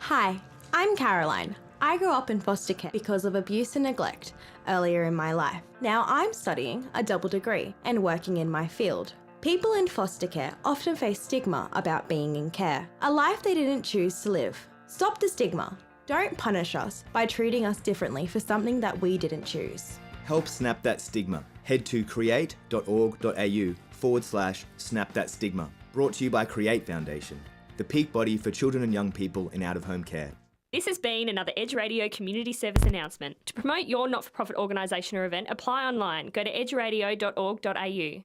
Hi, I'm Caroline. I grew up in foster care because of abuse and neglect earlier in my life. Now I'm studying a double degree and working in my field. People in foster care often face stigma about being in care, a life they didn't choose to live. Stop the stigma. Don't punish us by treating us differently for something that we didn't choose. Help snap that stigma. Head to create.org.au/snap that stigma. Brought to you by Create Foundation, the peak body for children and young people in out-of-home care. This has been another Edge Radio community service announcement. To promote your not-for-profit organisation or event, apply online. Go to edgeradio.org.au. There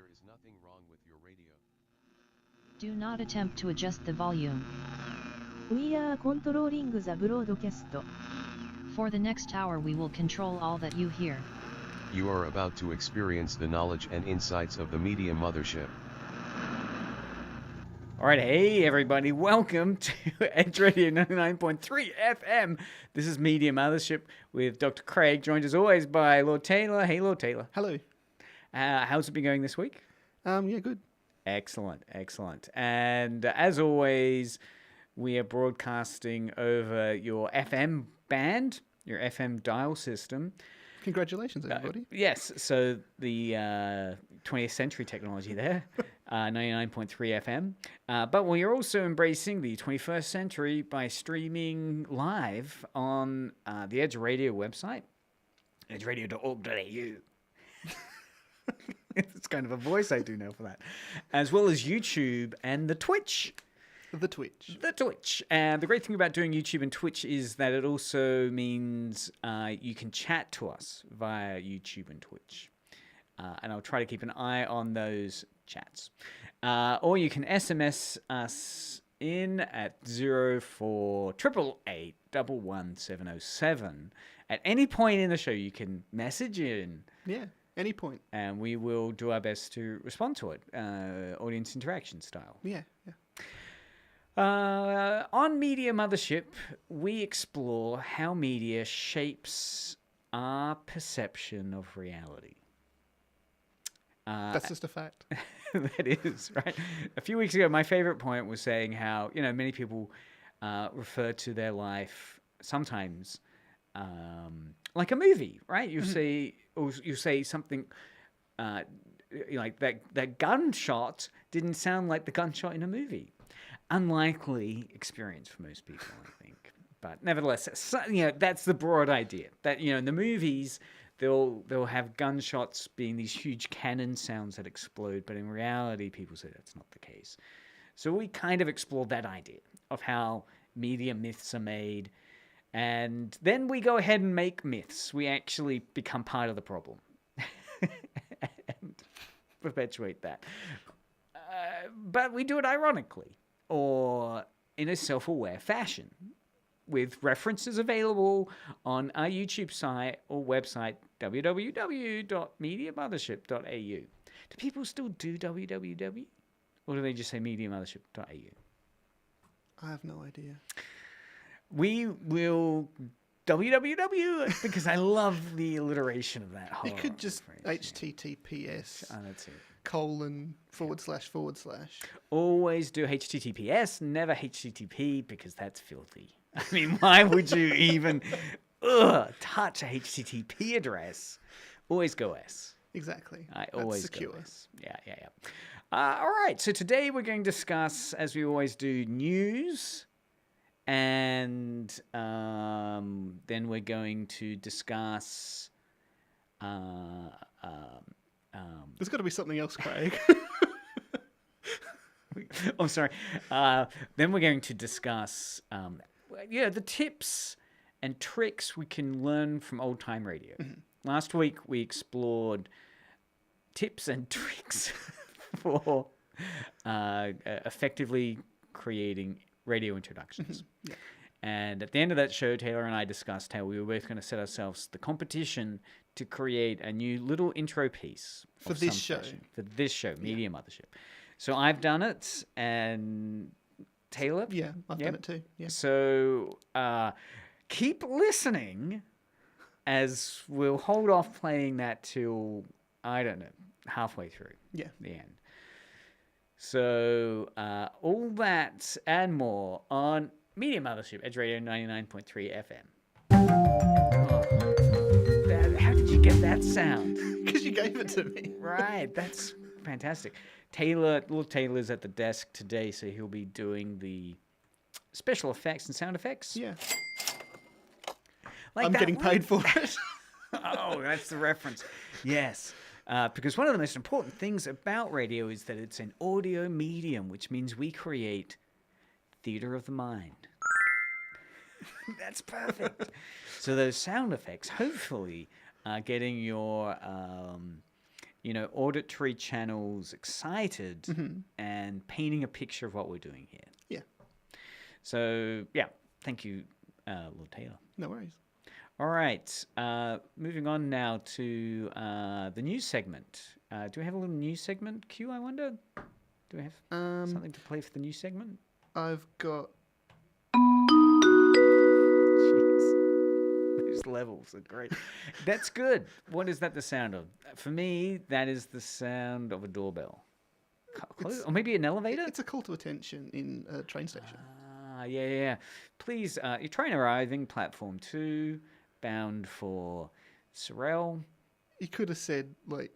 is nothing wrong with your radio. Do not attempt to adjust the volume. We are controlling the broadcast. For the next hour we will control all that you hear. You are about to experience the knowledge and insights of the Media Mothership. All right, hey everybody, welcome to Edge Radio 99.3 FM. This is Media Mothership with Dr. Craig, joined as always by Lord Taylor. Hey, Lord Taylor. Hello. How's it been going this week? Yeah, good. Excellent. And as always, we are broadcasting over your FM band, your FM dial system. Congratulations, everybody. Yes, so the 20th century technology there, 99.3 FM. But we are also embracing the 21st century by streaming live on the Edge Radio website, edgeradio.org.au. It's kind of a voice I do now for that. As well as YouTube and the Twitch. The Twitch. And the great thing about doing YouTube and Twitch is that it also means you can chat to us via YouTube and Twitch. And I'll try to keep an eye on those chats. Or you can SMS us in at 0488881707. At any point in the show, you can message in. Yeah, any point. And we will do our best to respond to it, audience interaction style. Yeah. On Media Mothership, we explore how media shapes our perception of reality. That's just a fact. That is, right? A few weeks ago, my favorite point was saying how, many people refer to their life sometimes like a movie, right? You say something like that gunshot didn't sound like the gunshot in a movie. Unlikely experience for most people, I think. But nevertheless, that's the broad idea. That, in the movies, they'll have gunshots being these huge cannon sounds that explode, but in reality, people say that's not the case. So we kind of explored that idea of how media myths are made, and then we go ahead and make myths. We actually become part of the problem and perpetuate that. But we do it ironically, or in a self-aware fashion, with references available on our YouTube site or website, www.mediamothership.au. Do people still do www? Or do they just say mediamothership.au? I have no idea. We will www, because I love the alliteration of that whole You could just phrase, HTTPS. Oh, that's it. ://. Always do HTTPS, never HTTP, because that's filthy. I mean, why would you even touch a HTTP address? Always go S. Exactly. That's always secure. go S. Yeah. All right, so today we're going to discuss, as we always do, news, and then we're going to discuss... There's got to be something else, Craig. I'm sorry. Then we're going to discuss the tips and tricks we can learn from old-time radio. Mm-hmm. Last week, we explored tips and tricks for effectively creating radio introductions. Mm-hmm. Yeah. And at the end of that show, Taylor and I discussed how we were both going to set ourselves the competition to create a new little intro piece for this show. Media Mothership. So I've done it, and Taylor? Yeah, I've done it too. Yeah. So keep listening, as we'll hold off playing that till, I don't know, halfway through. Yeah. The end. So all that and more on Media Mothership, Edge Radio 99.3 FM. How did you get that sound? Because you gave it to me. Right, that's fantastic. Little Taylor's at the desk today, so he'll be doing the special effects and sound effects. Yeah. Like I'm that getting one. paid for it. Oh, that's the reference. Yes. Because one of the most important things about radio is that it's an audio medium, which means we create theater of the mind. That's perfect. So those sound effects, hopefully, are getting your, auditory channels excited and painting a picture of what we're doing here. Yeah. So, yeah, thank you, Lord Taylor. No worries. All right, moving on now to the news segment. Do we have a little news segment, Q, I wonder? Do we have something to play for the news segment? I've got... Jeez, those levels are great. That's good. What is that the sound of? For me, that is the sound of a doorbell. Or maybe an elevator? It's a call to attention in a train station. Yeah. Please, your train arriving, platform 2... bound for Sorel. You could have said, like,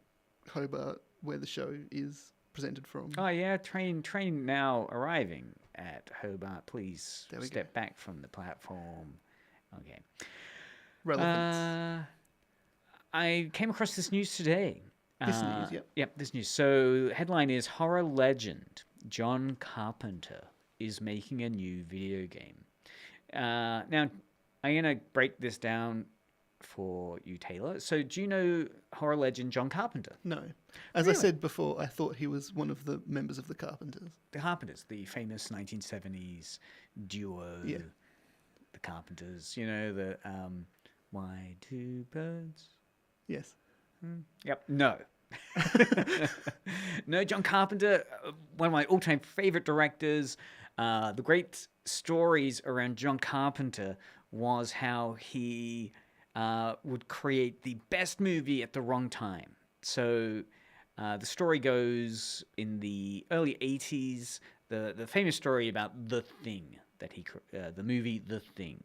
Hobart, where the show is presented from. Oh, yeah, train now arriving at Hobart. Please step back from the platform. Okay. Relevance. I came across this news today. This news, yep. Yep, this news. So, headline is Horror Legend John Carpenter is making a new video game. Now, I'm going to break this down for you, Taylor. So do you know horror legend John Carpenter? No. As I said before, I thought he was one of the members of the Carpenters. The Carpenters, the famous 1970s duo. Yeah. The Carpenters, the Why Do Birds? Yes. Yep. No. No, John Carpenter, one of my all-time favorite directors. The great stories around John Carpenter was how he would create the best movie at the wrong time. So the story goes in the early 80s, the famous story about The Thing, the movie The Thing.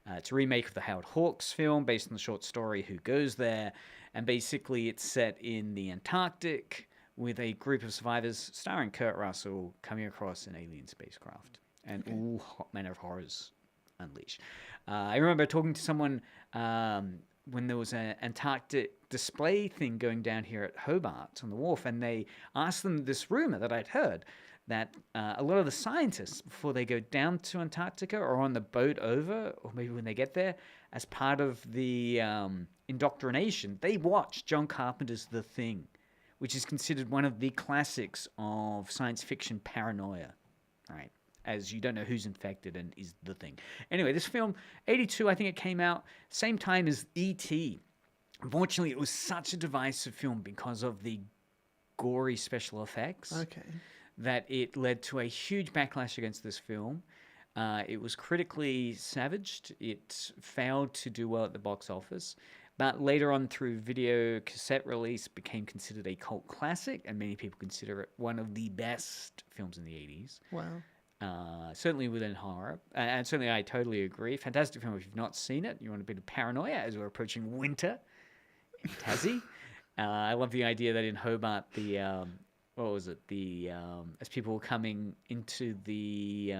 It's a remake of the Howard Hawks film based on the short story Who Goes There? And basically it's set in the Antarctic with a group of survivors starring Kurt Russell coming across an alien spacecraft. And all manner of horrors unleash. I remember talking to someone when there was an Antarctic display thing going down here at Hobart on the wharf, and they asked them this rumor that I'd heard that a lot of the scientists, before they go down to Antarctica or on the boat over, or maybe when they get there, as part of the indoctrination, they watch John Carpenter's The Thing, which is considered one of the classics of science fiction paranoia, right? As you don't know who's infected and is the thing. Anyway, this film, 82, I think it came out, same time as E.T. Unfortunately, it was such a divisive film because of the gory special effects that it led to a huge backlash against this film. It was critically savaged. It failed to do well at the box office. But later on, through video cassette release, became considered a cult classic, and many people consider it one of the best films in the 80s. Wow. Certainly within horror, and certainly I totally agree. Fantastic film if you've not seen it. You want a bit of paranoia as we're approaching winter in Tassie. I love the idea that in Hobart, as people were coming into the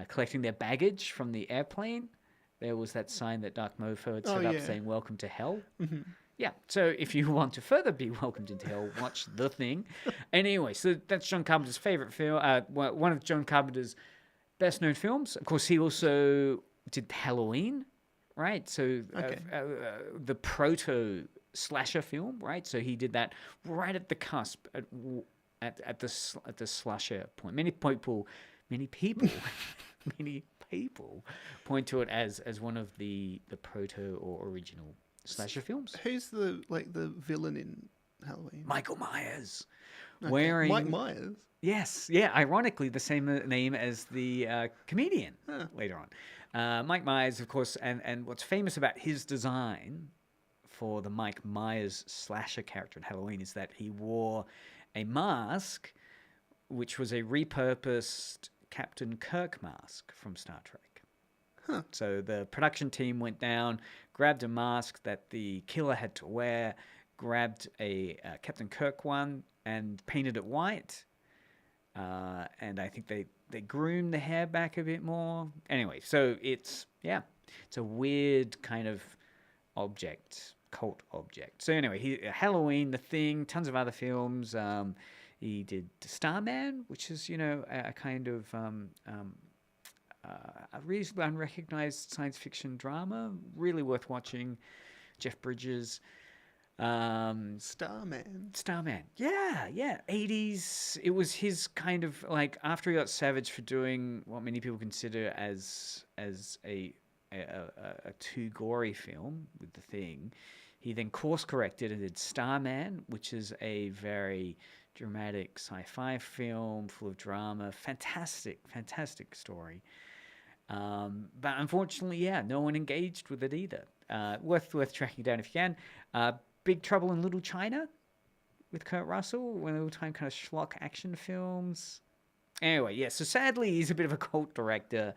collecting their baggage from the airplane, there was that sign that Dark Mofo had set up saying "Welcome to Hell." Mm-hmm. Yeah, so if you want to further be welcomed into hell, watch The Thing. Anyway, so that's John Carpenter's favorite film, one of John Carpenter's best-known films. Of course, he also did Halloween, right? So the proto-slasher film, right? So he did that right at the cusp, at the slasher point. Many people point to it as one of the proto or original slasher films. Who's the villain in Halloween? Michael Myers. Okay. Mike Myers? Yes. Yeah, ironically, the same name as the comedian later on. Mike Myers, of course, and what's famous about his design for the Mike Myers slasher character in Halloween is that he wore a mask which was a repurposed Captain Kirk mask from Star Trek. So the production team went down, grabbed a mask that the killer had to wear, grabbed a Captain Kirk one, and painted it white. And I think they groomed the hair back a bit more. Anyway, so it's a weird kind of object, cult object. So anyway, Halloween, The Thing, tons of other films. He did Starman, which is, a kind of a reasonably unrecognized science fiction drama, really worth watching. Jeff Bridges. Starman. Yeah. 80s. It was his kind of like after he got savaged for doing what many people consider as a too gory film with The Thing. He then course corrected and did Starman, which is a very dramatic sci-fi film full of drama. Fantastic story. But unfortunately, no one engaged with it either. Worth tracking down if you can. Big Trouble in Little China with Kurt Russell, one of the time kind of schlock action films. Anyway, so sadly he's a bit of a cult director,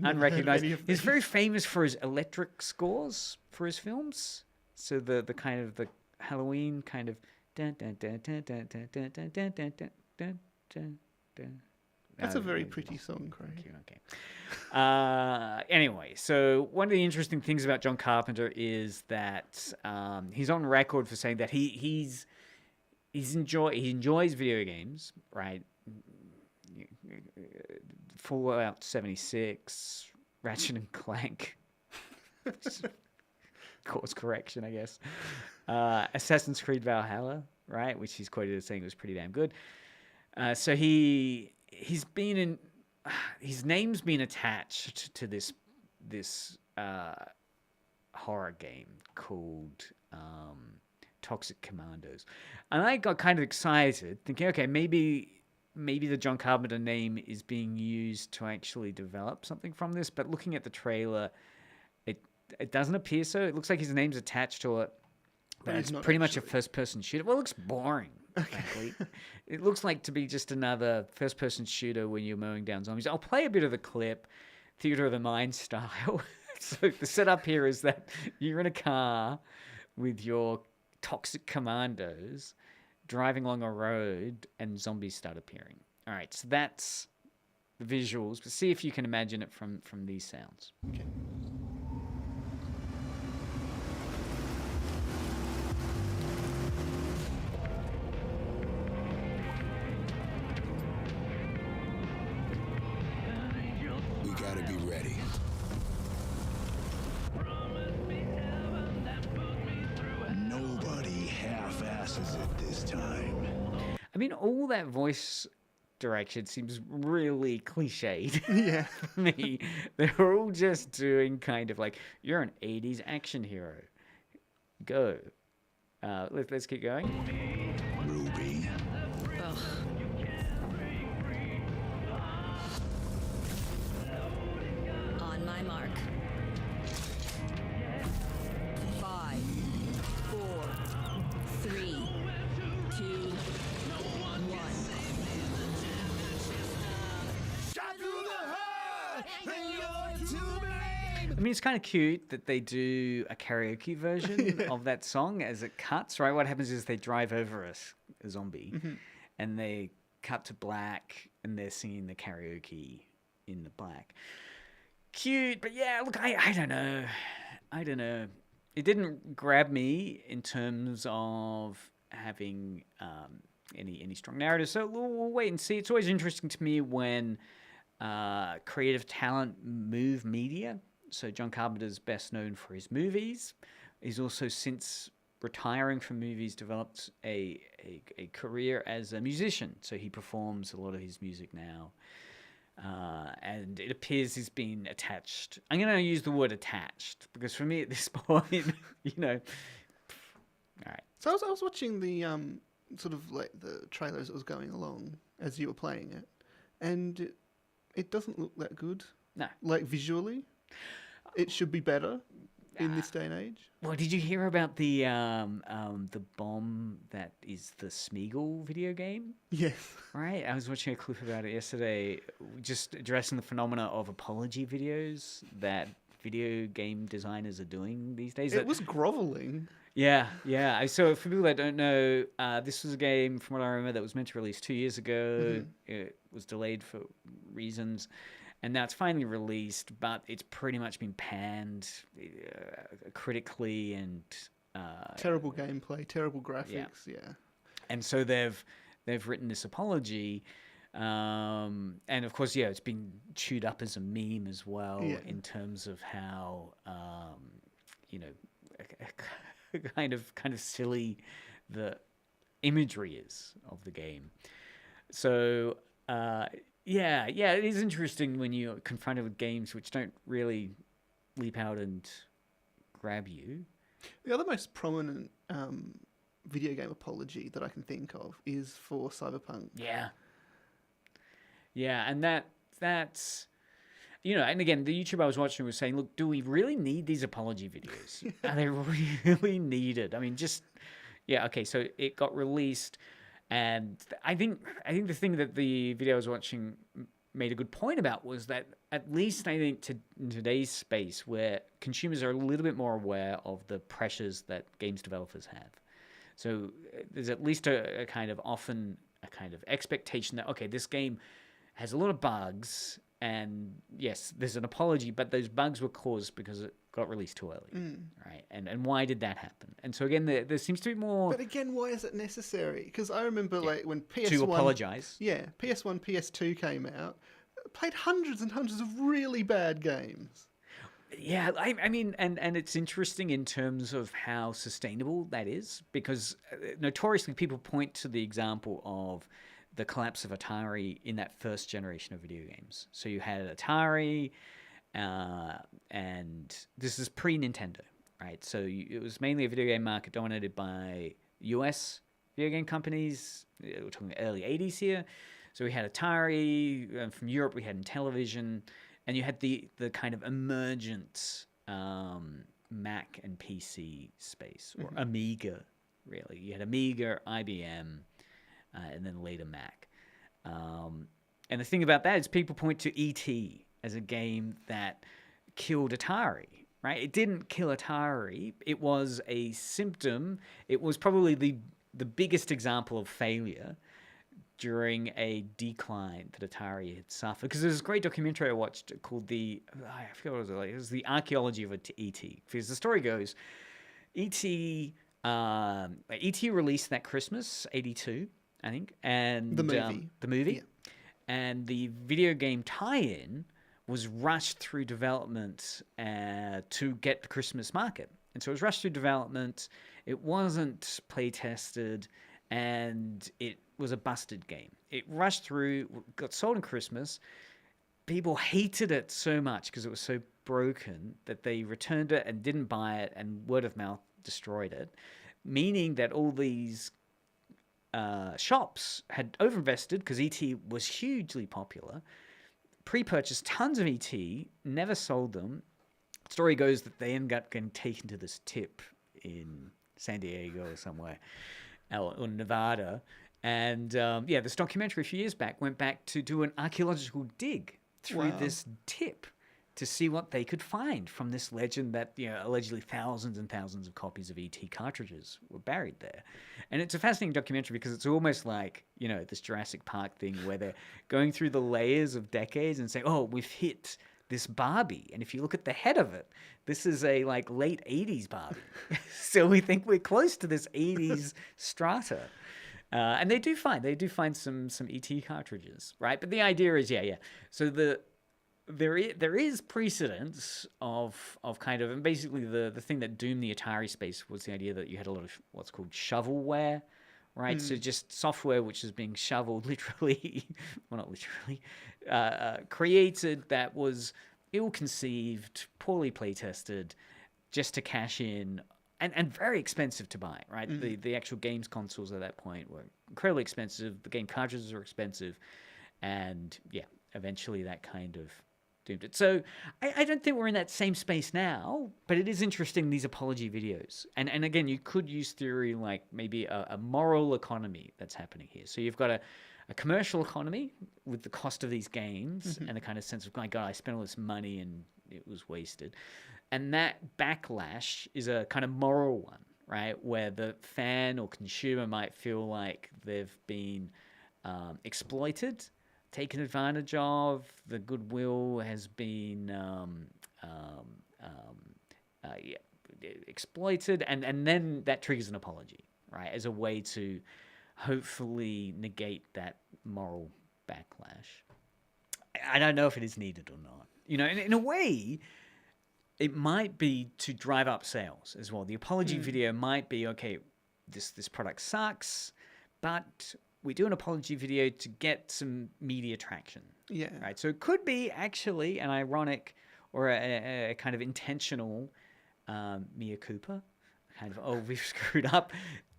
unrecognized. He's very famous for his electric scores for his films. So the kind of the Halloween kind of dun dun dun dun dun dun dun dun dun dun dun dun dun. That's a very pretty song, Craig. Okay. Anyway, so one of the interesting things about John Carpenter is that he's on record for saying that he enjoys video games, right? Fallout 76, Ratchet and Clank, course correction, I guess. Assassin's Creed Valhalla, right? Which he's quoted as saying was pretty damn good. So he's been in. His name's been attached to this horror game called Toxic Commandos, and I got kind of excited, thinking, okay, maybe the John Carpenter name is being used to actually develop something from this. But looking at the trailer, it doesn't appear so. It looks like his name's attached to it, but it's pretty much a first-person shooter. Well, it looks boring. Frankly. It looks like to be just another first-person shooter when you're mowing down zombies. I'll play a bit of the clip, Theater of the Mind style. So the setup here is that you're in a car with your toxic commandos driving along a road and zombies start appearing. All right, so that's the visuals. But see if you can imagine it from these sounds. Okay. Gotta be ready. Nobody half-asses it this time. I mean, all that voice direction seems really cliched. Yeah. For me. They're all just doing kind of like, you're an 80s action hero. Go. Let's keep going. Ruby. Ugh. On my mark. 5, 4, 3, 2, 1. I mean, it's kind of cute that they do a karaoke version of that song as it cuts, right? What happens is they drive over a zombie and they cut to black and they're singing the karaoke in the black. Cute, but yeah, look, I don't know. It didn't grab me in terms of having any strong narrative, so we'll wait and see. It's always interesting to me when creative talent move media. So John Carpenter's best known for his movies. He's also, since retiring from movies, developed a career as a musician. So he performs a lot of his music now. And it appears he's been attached. I'm going to use the word attached because for me at this point, all right. So I was watching the sort of like the trailer as it was going along as you were playing it, and it doesn't look that good. No. Like visually, it should be better. in this day and age. Well, did you hear about the bomb that is the Smeagol video game? Yes. Right, I was watching a clip about it yesterday, just addressing the phenomena of apology videos that video game designers are doing these days. It was groveling. Yeah. So for people that don't know, this was a game, from what I remember, that was meant to release 2 years ago. It was delayed for reasons, and now it's finally released, but it's pretty much been panned critically and Terrible gameplay, terrible graphics. Yeah. And so they've written this apology, and of course, it's been chewed up as a meme as well in terms of how kind of silly the imagery is of the game. So it is interesting when you're confronted with games which don't really leap out and grab you. The other most prominent video game apology that I can think of is for Cyberpunk. Yeah, and that's and again, the YouTuber I was watching was saying, look, do we really need these apology videos? Are they really needed? I mean, okay, so it got released, and I think the thing that the video I was watching made a good point about was that at least I think in today's space where consumers are a little bit more aware of the pressures that games developers have. So there's at least a kind of expectation that, okay, this game has a lot of bugs, and yes, there's an apology, but those bugs were caused because it got released too early, right? And why did that happen? And so again, there seems to be more. But again, why is it necessary? Because I remember when PS1 to apologize. Yeah, PS1, PS2 came out, played hundreds and hundreds of really bad games. Yeah, I mean, and it's interesting in terms of how sustainable that is, because notoriously people point to the example of the collapse of Atari in that first generation of video games. So you had Atari, and this is pre-Nintendo, right? So it was mainly a video game market dominated by US video game companies. We're talking early 80s here. So we had Atari, and from Europe we had Intellivision, and you had the kind of emergent Mac and PC space, or Amiga, really. You had Amiga, IBM, and then later Mac. And the thing about that is people point to E.T. as a game that killed Atari, right? It didn't kill Atari. It was a symptom. It was probably the biggest example of failure during a decline that Atari had suffered. Because there's this great documentary I watched called I forget what it was like. It was The Archaeology of E.T. Because the story goes, E.T. released that Christmas, 82, I think. And the movie. The movie. Yeah. And the video game tie-in was rushed through development to get the Christmas market. And so it was rushed through development. It wasn't play-tested, and it was a busted game. It rushed through, got sold on Christmas. People hated it so much because it was so broken that they returned it and didn't buy it, and word of mouth destroyed it, meaning that all these shops had overinvested because ET was hugely popular, pre-purchased tons of ET, never sold them. Story goes that they ended up getting taken to this tip in San Diego or somewhere, or Nevada. And this documentary a few years back went back to do an archaeological dig through this tip to see what they could find from this legend that, allegedly thousands and thousands of copies of ET cartridges were buried there. And it's a fascinating documentary because it's almost like, this Jurassic Park thing where they're going through the layers of decades and saying, oh, we've hit this Barbie. And if you look at the head of it, this is a late 80s Barbie. So we think we're close to this 80s strata. And they do find some ET cartridges, right? But the idea is, So there is precedence of kind of, and basically the thing that doomed the Atari space was the idea that you had a lot of what's called shovelware, right? So just software which is being shoveled literally, well, not literally, created that was ill-conceived, poorly play-tested, just to cash in, and very expensive to buy, right? The actual games consoles at that point were incredibly expensive. The game cartridges were expensive. And eventually that kind of doomed it. So I don't think we're in that same space now, but it is interesting, these apology videos. And again, you could use theory like maybe a moral economy that's happening here. So you've got a commercial economy with the cost of these games and the kind of sense of, my God, I spent all this money and it was wasted. And that backlash is a kind of moral one, right? Where the fan or consumer might feel like they've been exploited, taken advantage of, the goodwill has been exploited, and then that triggers an apology, right? As a way to hopefully negate that moral backlash. I don't know if it is needed or not. You know, in a way, it might be to drive up sales as well. The apology video might be, okay, this product sucks, but we do an apology video to get some media traction. Yeah. Right. So it could be actually an ironic or a kind of intentional mea culpa, kind of, oh, we've screwed up,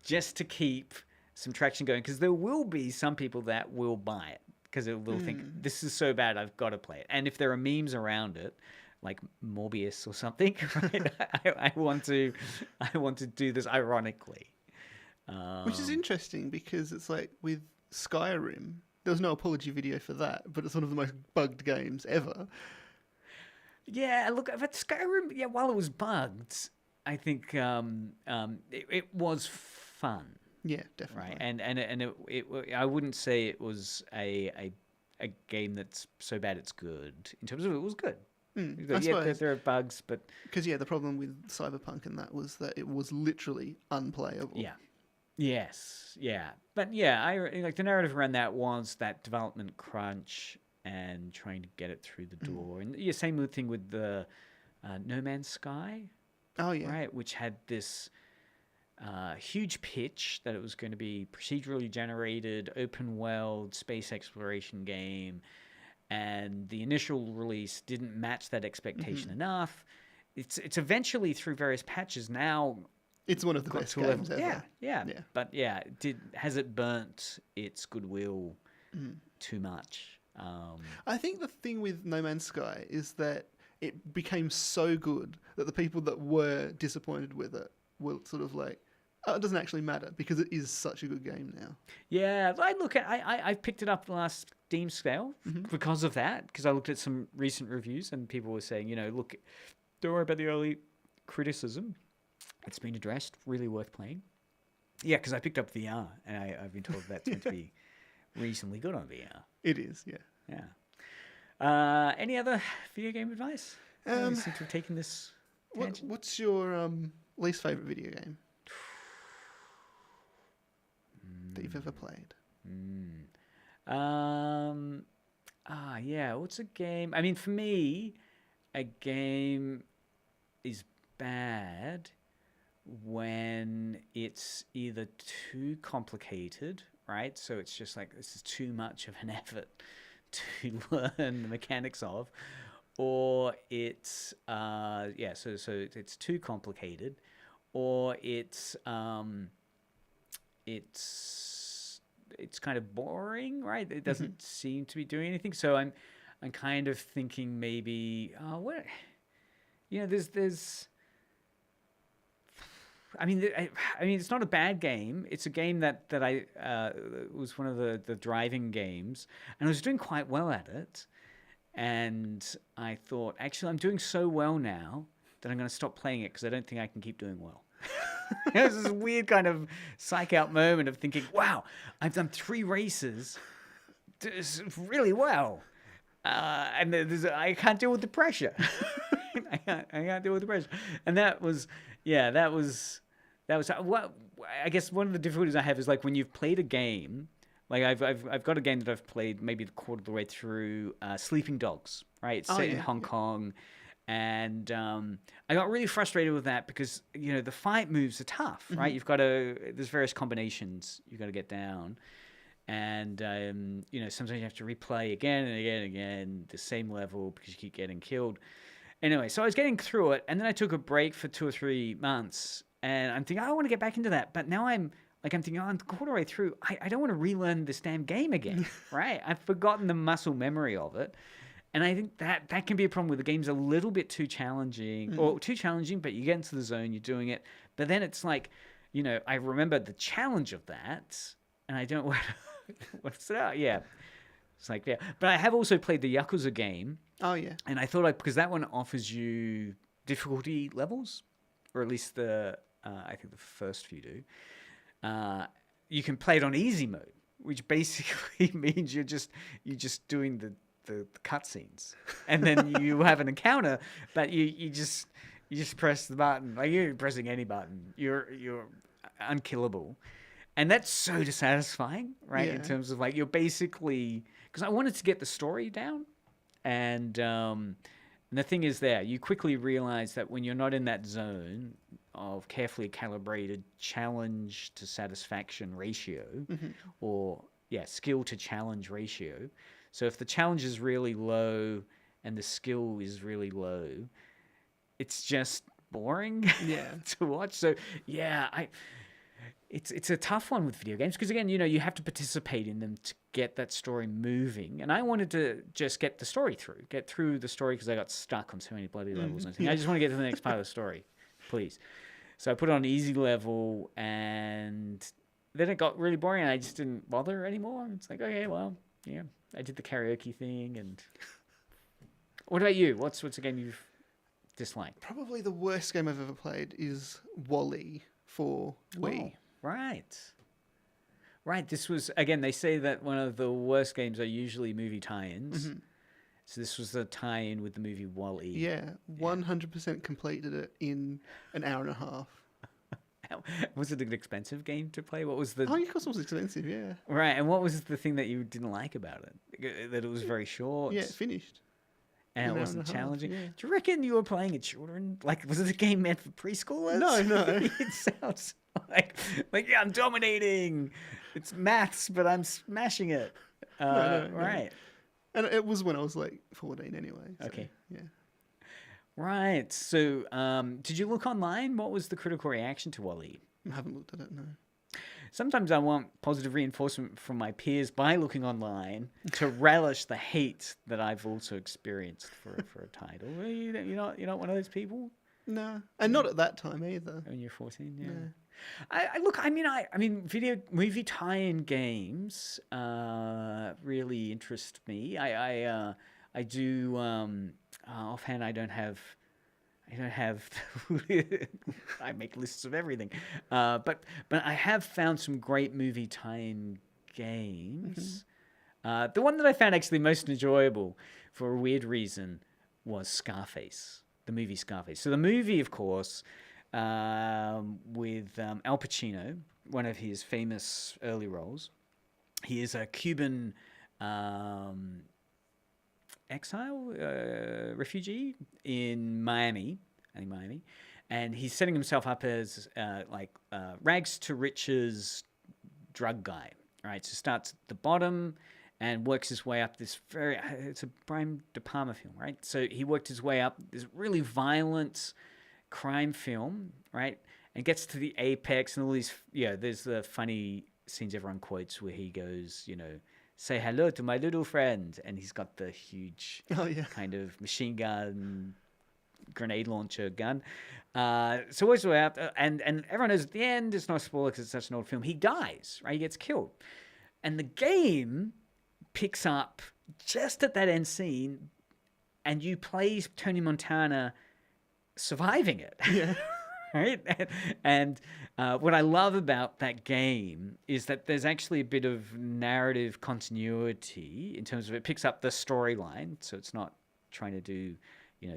just to keep some traction going. Because there will be some people that will buy it because they'll think, this is so bad, I've got to play it. And if there are memes around it, like Morbius or something, right? I want to do this ironically. Which is interesting because it's like with Skyrim, there was no apology video for that, but it's one of the most bugged games ever. Yeah, look, but Skyrim, yeah, while it was bugged, I think it was fun. Yeah, definitely. Right, and I wouldn't say it was a game that's so bad it's good. In terms of it was good. I suppose there are bugs, but because the problem with Cyberpunk and that was that it was literally unplayable. Yeah. Yes. Yeah. But yeah, I like the narrative around that was that development crunch and trying to get it through the door. And yeah, same thing with the No Man's Sky. Oh yeah. Right, which had this huge pitch that it was going to be procedurally generated, open world, space exploration game. And the initial release didn't match that expectation enough. It's eventually, through various patches now, it's one of the best games ever. Yeah. But yeah, has it burnt its goodwill too much? I think the thing with No Man's Sky is that it became so good that the people that were disappointed with it were sort of like, oh, it doesn't actually matter because it is such a good game now. Yeah, I picked it up the last Steam sale because of that, because I looked at some recent reviews and people were saying, look, don't worry about the early criticism. It's been addressed, really worth playing. Yeah, because I picked up VR and I've been told that's meant to be reasonably good on VR. It is, yeah. Yeah. Any other video game advice? You seem to have taken this tangent. What's your least favourite video game that you've ever played? Yeah, what's a game? I mean, for me, a game is bad when it's either too complicated, right? So it's just like, this is too much of an effort to learn the mechanics of, or it's, so it's too complicated, or it's kind of boring, right? It doesn't seem to be doing anything. So I'm kind of thinking maybe, there's. I mean, it's not a bad game. It's a game that I was one of the driving games, and I was doing quite well at it. And I thought, actually, I'm doing so well now that I'm going to stop playing it because I don't think I can keep doing well. It was this weird kind of psych out moment of thinking, wow, I've done 3 races really well. And I can't deal with the pressure. I can't deal with the pressure. And that was what I guess one of the difficulties I have is like when you've played a game, like I've got a game that I've played maybe a quarter of the way through, Sleeping Dogs, right? It's set in Hong Kong. And I got really frustrated with that because, the fight moves are tough, right? You've got there's various combinations you've got to get down. And, sometimes you have to replay again and again and again the same level because you keep getting killed. Anyway, so I was getting through it, and then I took a break for 2 or 3 months, and I'm thinking, I want to get back into that. But now I'm thinking, I'm a quarter way through. I don't want to relearn this damn game again, right? I've forgotten the muscle memory of it. And I think that can be a problem with the game's a little bit too challenging, or too challenging, but you get into the zone, you're doing it. But then it's like, I remember the challenge of that, and I don't want what's it out? Yeah. It's like, yeah. But I have also played the Yakuza game. Oh, yeah. And I thought, because that one offers you difficulty levels, or at least I think the first few do. You can play it on easy mode, which basically means you're just doing the cutscenes, and then you have an encounter, but you just press the button. Like, you're pressing any button, you're unkillable, and that's so dissatisfying, right? Yeah. In terms of, like, you're basically, because I wanted to get the story down, and the thing is, you quickly realize that when you're not in that zone of carefully calibrated challenge to satisfaction ratio, or skill to challenge ratio. So if the challenge is really low and the skill is really low, it's just boring to watch. So it's a tough one with video games, because again, you have to participate in them to get that story moving. And I wanted to just get through the story, because I got stuck on so many bloody levels. And I think I just want to get to the next part of the story, please. So I put it on easy level, and then it got really boring, and I just didn't bother anymore. It's like, okay, well, yeah, I did the karaoke thing. And what about you? What's a game you've disliked? Probably the worst game I've ever played is Wall-E for Wii. Oh, right. This was, again, they say that one of the worst games are usually movie tie-ins. So this was the tie-in with the movie Wall-E. Yeah, 100% completed it in an hour and a half. Was it an expensive game to play? What was the... Oh, of course it was expensive, yeah. Right, and what was the thing that you didn't like about it? That it was very short? Yeah, it finished. And it wasn't and a half, challenging? yeah. Do you reckon you were playing a children? Like, was it a game meant for preschoolers? No. It sounds like, yeah, I'm dominating. It's maths, but I'm smashing it. No. Right. And it was when I was like 14 anyway. So, Okay. Yeah. Right. So, did you look online? What was the critical reaction to Wall-E? I haven't looked at it, no. Sometimes I want positive reinforcement from my peers by looking online to relish the hate that I've also experienced for a title. You're not one of those people? No. And not at that time either. When you're 14, yeah. No. I mean, video movie tie-in games really interest me. I do. Offhand, I don't have. I make lists of everything, but I have found some great movie tie-in games. The one that I found actually most enjoyable, for a weird reason, was Scarface, the movie Scarface. So the movie, of course, with Al Pacino, one of his famous early roles. He is a Cuban exile, refugee in Miami, and he's setting himself up as rags to riches drug guy. Right, so starts at the bottom and works his way up this it's a Brian De Palma film, right? So he worked his way up this really violent crime film, right? And gets to the apex, and all these, there's the funny scenes everyone quotes where he goes, say hello to my little friend, and he's got the huge kind of machine gun, grenade launcher gun. So works his way up, and everyone knows at the end, it's not a spoiler because it's such an old film, he dies, right? He gets killed. And the game picks up just at that end scene, and you play Tony Montana surviving it. Yeah. Right? And what I love about that game is that there's actually a bit of narrative continuity in terms of it picks up the storyline. So it's not trying to do,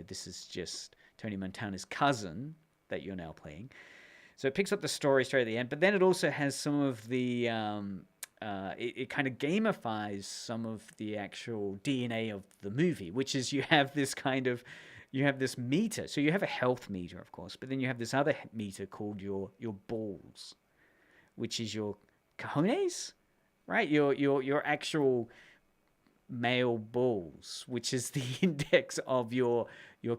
this is just Tony Montana's cousin that you're now playing. So it picks up the story straight at the end, but then it also has some of the, it kind of gamifies some of the actual DNA of the movie, which is you have this meter. So you have a health meter, of course, but then you have this other meter called your balls, which is your cojones, right? Your actual male balls, which is the index of your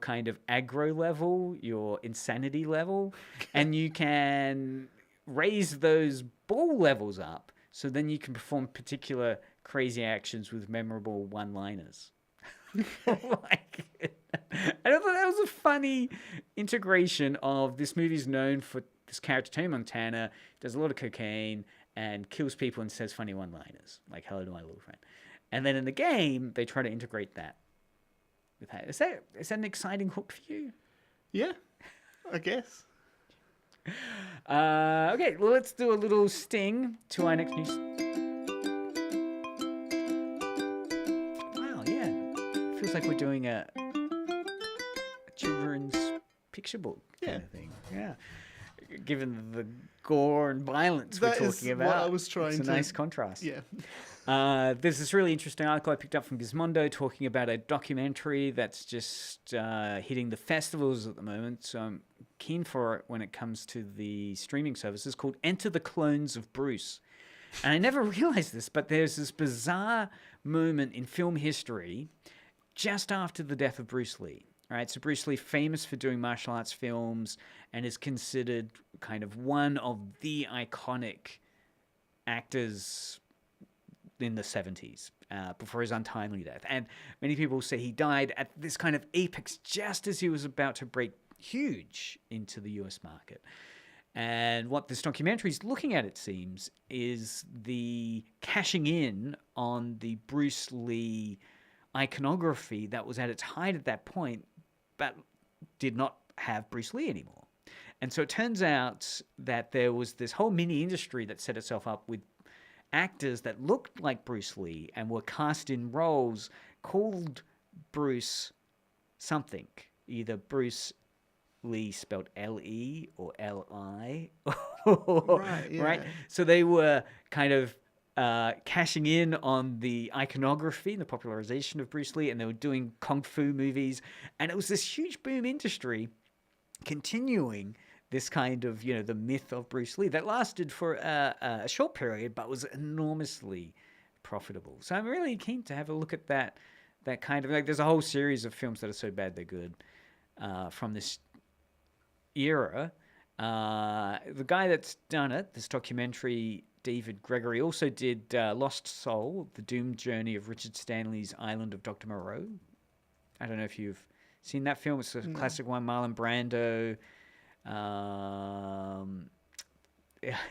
kind of aggro level, your insanity level, and you can raise those ball levels up, so then you can perform particular crazy actions with memorable one-liners. Like, and I thought that was a funny integration of this movie's known for this character, Tony Montana, does a lot of cocaine and kills people and says funny one-liners, like "Hello to my little friend." And then in the game, they try to integrate that with that. Is that an exciting hook for you? Yeah, I guess. Okay, well, let's do a little sting to our next news. Wow, yeah. Feels like we're doing a children's picture book kind of thing. Yeah. Given the gore and violence That we're is talking what about, I was trying it's a to- nice contrast. Yeah. There's this really interesting article I picked up from Gizmodo talking about a documentary that's just hitting the festivals at the moment. So I'm keen for it when it comes to the streaming services, called Enter the Clones of Bruce. And I never realized this, but there's this bizarre moment in film history just after the death of Bruce Lee. Right, so Bruce Lee, famous for doing martial arts films, and is considered kind of one of the iconic actors in the 70s before his untimely death. And many people say he died at this kind of apex just as he was about to break huge into the US market. And what this documentary is looking at, it seems, is the cashing in on the Bruce Lee iconography that was at its height at that point, but did not have Bruce Lee anymore. And so it turns out that there was this whole mini industry that set itself up with actors that looked like Bruce Lee and were cast in roles called Bruce something, either Bruce Lee spelled L-E or L-I. Right, yeah. Right? So they were kind of cashing in on the iconography and the popularization of Bruce Lee, and they were doing kung fu movies, and it was this huge boom industry continuing this kind of, the myth of Bruce Lee that lasted for a short period, but was enormously profitable. So I'm really keen to have a look at that kind of, like, there's a whole series of films that are so bad they're good from this era. The guy that's done it, this documentary, David Gregory, also did Lost Soul, The Doomed Journey of Richard Stanley's Island of Dr. Moreau. I don't know if you've seen that film. It's a classic one, Marlon Brando.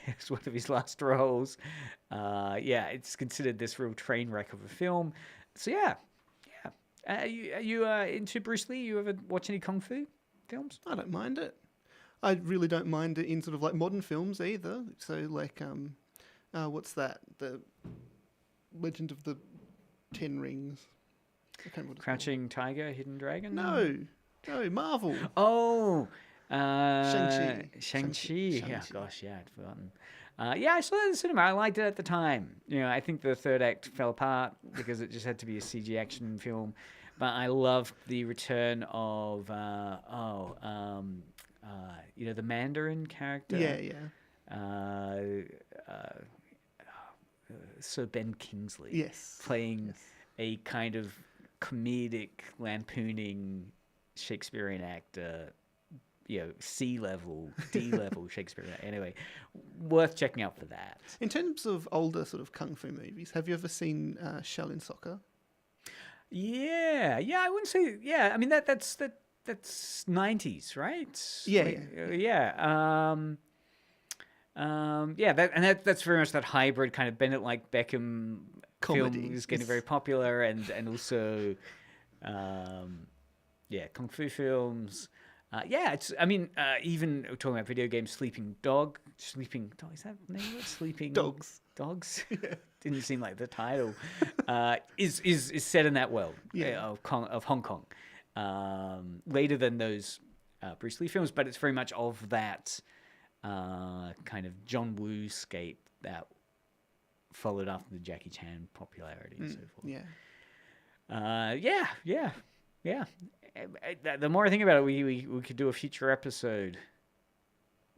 It's one of his last roles. It's considered this real train wreck of a film. So yeah. Are you into Bruce Lee? You ever watch any kung fu films? I don't mind it. I really don't mind it in sort of like modern films either. So like, what's that? The Legend of the Ten Rings. I can't remember what it's Crouching Tiger, Hidden Dragon? called. No, Marvel. Oh, Shang-Chi. Shang-Chi. Yeah, Shang-Chi. gosh, yeah, I'd forgotten. I saw that in the cinema. I liked it at the time. I think the third act fell apart because it just had to be a CG action film. But I loved the return of the Mandarin character. Yeah. Sir Ben Kingsley. Yes. Playing a kind of comedic, lampooning Shakespearean actor. C-level, D-level Shakespearean. Anyway, worth checking out for that. In terms of older sort of kung fu movies, have you ever seen Shaolin Soccer? Yeah, I wouldn't say. Yeah, I mean that's 90s, right? That's very much that hybrid kind of Bennett like Beckham Comedy. film is getting very popular, and also kung fu films. Even talking about video games, Sleeping Dog, is that the name of it? Sleeping Dogs. Yeah. Didn't seem like the title. Is set in that world of Hong Kong. Later than those Bruce Lee films, but it's very much of that kind of John Woo scape that followed after the Jackie Chan popularity and so forth. Yeah. The more I think about it, we could do a future episode.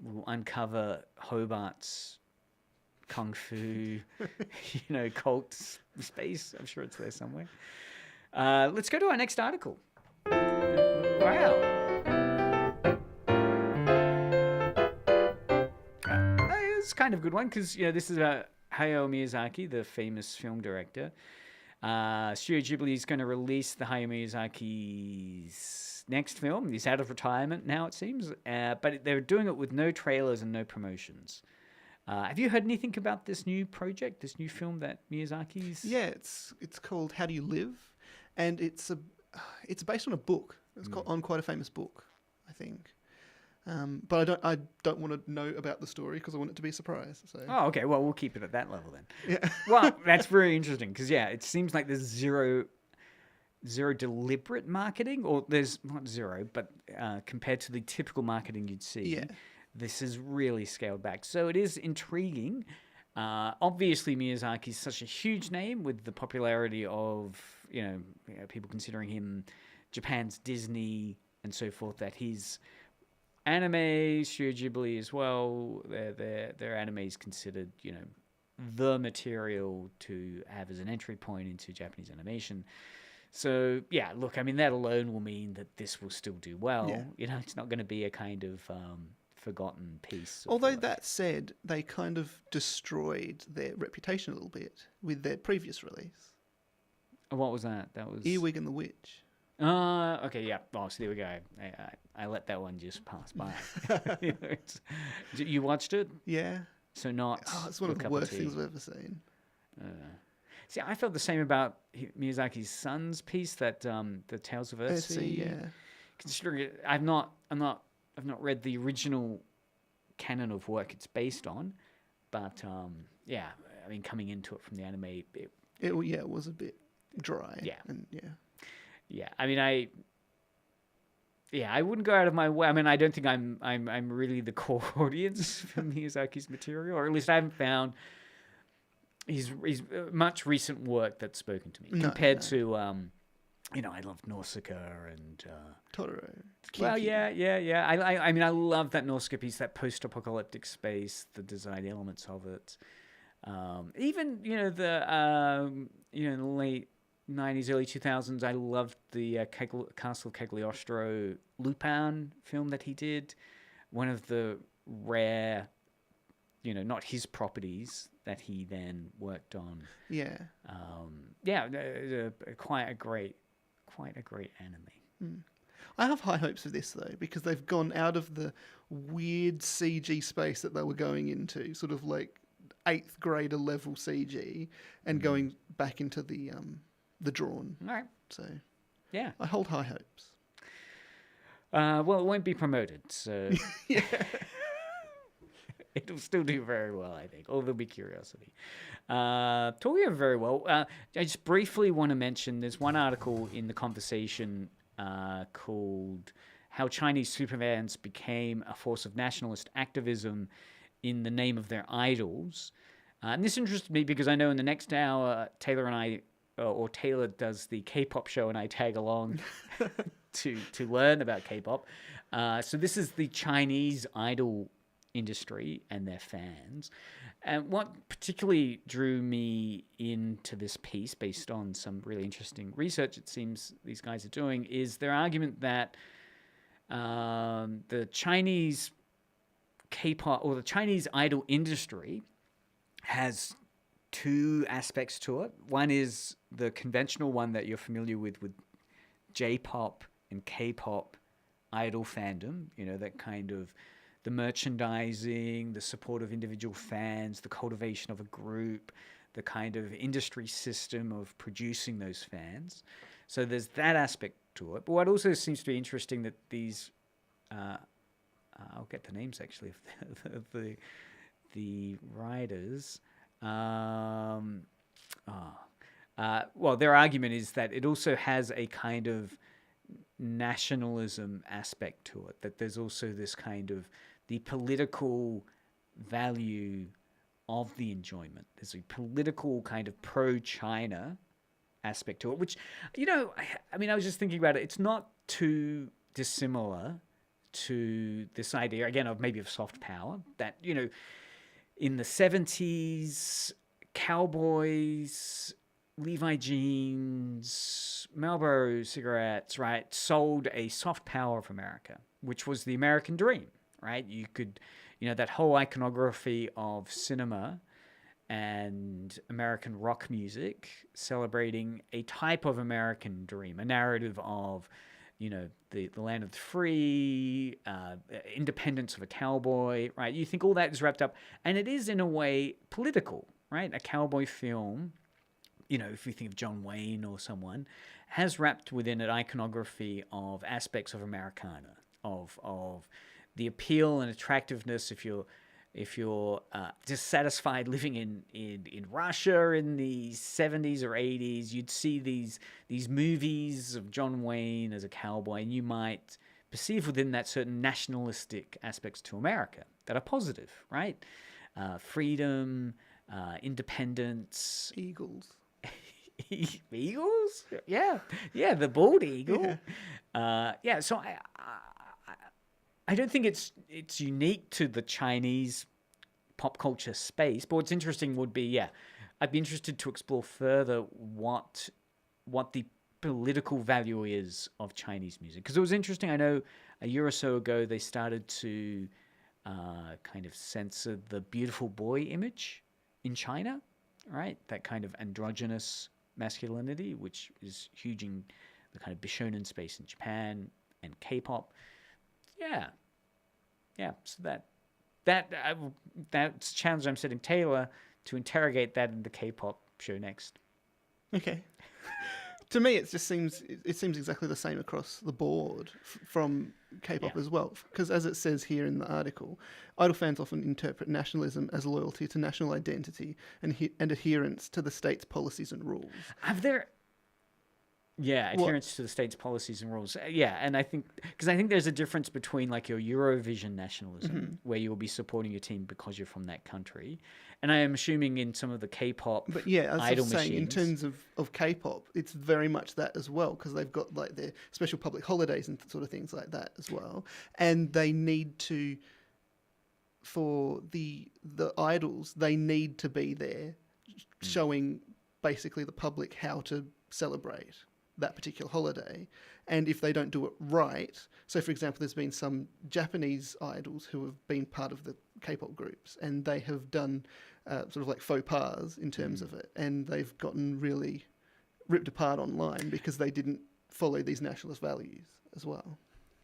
We'll uncover Hobart's kung fu, cult space. I'm sure it's there somewhere. Let's go to our next article. Wow. It's kind of a good one because this is about Hayao Miyazaki, the famous film director. Studio Ghibli is going to release the Hayao Miyazaki's next film. He's out of retirement now, it seems, but they're doing it with no trailers and no promotions. Have you heard anything about this new project, this new film that Miyazaki's? Yeah, it's called How Do You Live, and it's based on a book. It's on quite a famous book, I think. But I don't want to know about the story because I want it to be a surprise. So. Oh, okay. Well, we'll keep it at that level then. Yeah. Well, that's very interesting because it seems like there's zero deliberate marketing, or there's not zero, but compared to the typical marketing you'd see, this is really scaled back. So it is intriguing. Obviously, Miyazaki's such a huge name with the popularity of people considering him Japan's Disney and so forth, that his anime, Studio Ghibli as well, their anime is considered, the material to have as an entry point into Japanese animation. So, look, I mean, that alone will mean that this will still do well. Yeah. It's not going to be a kind of forgotten piece. Although that said, they kind of destroyed their reputation a little bit with their previous release. What was that? That was Earwig and the Witch. Okay, yeah. Oh, so there we go. I let that one just pass by. You watched it? Yeah. So not. Oh, it's one of the worst things I've ever seen. See, I felt the same about Miyazaki's son's piece, that the Tales of Earthsea. Yeah. Considering I've not read the original canon of work it's based on, but I mean, coming into it from the anime, it was a bit dry. Yeah. And yeah, I mean, I wouldn't go out of my way. I mean, I don't think I'm really the core audience for Miyazaki's material, or at least I haven't found his much recent work that's spoken to me compared to I loved Nausicaa and Totoro. Well, yeah. I mean, I love that Nausicaa piece, that post-apocalyptic space, the design elements of it. Even in the late 90s, early 2000s, I loved the Castle Cagliostro Lupin film that he did. One of the rare, not his properties that he then worked on. Yeah. Quite a great anime. I have high hopes for this, though, because they've gone out of the weird CG space that they were going into, sort of like 8th grader level CG, and going back into the drawn. All right. So, yeah. I hold high hopes. Well, it won't be promoted, so... Yeah. It'll still do very well, I think. Or there'll be curiosity. Talking of very well, I just briefly want to mention there's one article in The Conversation called How Chinese Superfans Became a Force of Nationalist Activism in the Name of Their Idols. And this interested me because I know in the next hour, Taylor and I, or Taylor does the K-pop show and I tag along to learn about K-pop. So this is the Chinese idol industry and their fans. And what particularly drew me into this piece, based on some really interesting research it seems these guys are doing, is their argument that the Chinese K-pop, or the Chinese idol industry, has two aspects to it. One is the conventional one that you're familiar with J-pop and K-pop idol fandom, that kind of the merchandising, the support of individual fans, the cultivation of a group, the kind of industry system of producing those fans. So there's that aspect to it. But what also seems to be interesting that these, I'll get the names actually of the writers. Well, their argument is that it also has a kind of nationalism aspect to it, that there's also this kind of the political value of the enjoyment. There's a political kind of pro-China aspect to it, which, I mean, I was just thinking about it. It's not too dissimilar to this idea, again, of maybe of soft power, that, in the 70s, cowboys, Levi jeans, Marlboro cigarettes, right, sold a soft power of America, which was the American dream, right? You could, that whole iconography of cinema and American rock music, celebrating a type of American dream, a narrative of, the land of the free, independence of a cowboy, right? You think all that is wrapped up, and it is in a way political, right? A cowboy film, if you think of John Wayne or someone, has wrapped within an iconography of aspects of Americana, of the appeal and attractiveness. If you're dissatisfied living in Russia in the 70s or 80s, you'd see these movies of John Wayne as a cowboy, and you might perceive within that certain nationalistic aspects to America that are positive, right? Freedom, independence. Eagles. Eagles? Yeah, the bald eagle. Yeah. So I don't think it's unique to the Chinese pop culture space. But what's interesting would be, I'd be interested to explore further what the political value is of Chinese music. Because it was interesting. I know a year or so ago they started to kind of censor the beautiful boy image in China, right? That kind of androgynous masculinity, which is huge in the kind of Bishonen space in Japan and K-pop. So that's a challenge I'm setting Taylor to interrogate that in the K-pop show next. Okay. To me, it seems exactly the same across the board from K-pop as well. Because as it says here in the article, idol fans often interpret nationalism as loyalty to national identity and adherence to the state's policies and rules. Adherence to the state's policies and rules. And I think there's a difference between like your Eurovision nationalism, where you'll be supporting your team because you're from that country, and I am assuming in some of the K-pop, but as I was saying, machines, in terms of K-pop, it's very much that as well, because they've got like their special public holidays and sort of things like that as well, and they need to, for the idols, they need to be there, showing basically the public how to celebrate that particular holiday. And if they don't do it right, so for example, there's been some Japanese idols who have been part of the K-pop groups, and they have done sort of like faux pas in terms of it, and they've gotten really ripped apart online because they didn't follow these nationalist values as well.